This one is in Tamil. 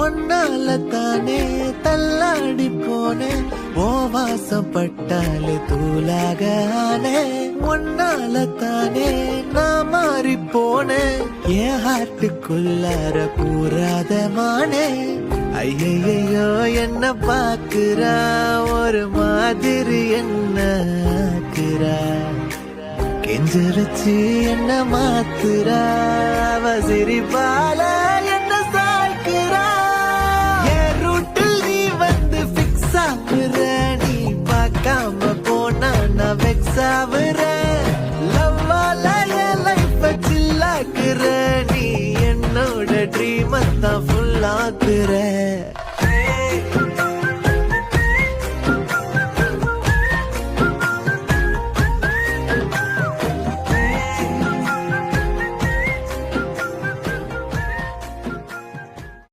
ஒன்னால தானே தள்ளாடி போனேன் ஓ வாசம் பட்டாலே தூளாக ஆனே ஒன்னால தானே நான் மாறி போனேன் என் ஹார்ட்டுக்குள்ளார கூறாத மானே ஐயையோ என்ன பாக்குறா ஒரு மாதிரி என்ன ஆக்குறா கெஞ்சரிச்சு என்ன மாத்துறா அவ சிரிப்பால என்ன சாய்க்கிறா என் ரூட்டில் நீ வந்து பிக்ஸ் ஆகுற நீ பார்க்காம போனா நான் வெக்ஸ் ஆகுற லவ்வால என் லைஃப் சில்லாக்குற நீ என்னோட ட்ரீம் தான் ஃபுல் ஆக்குற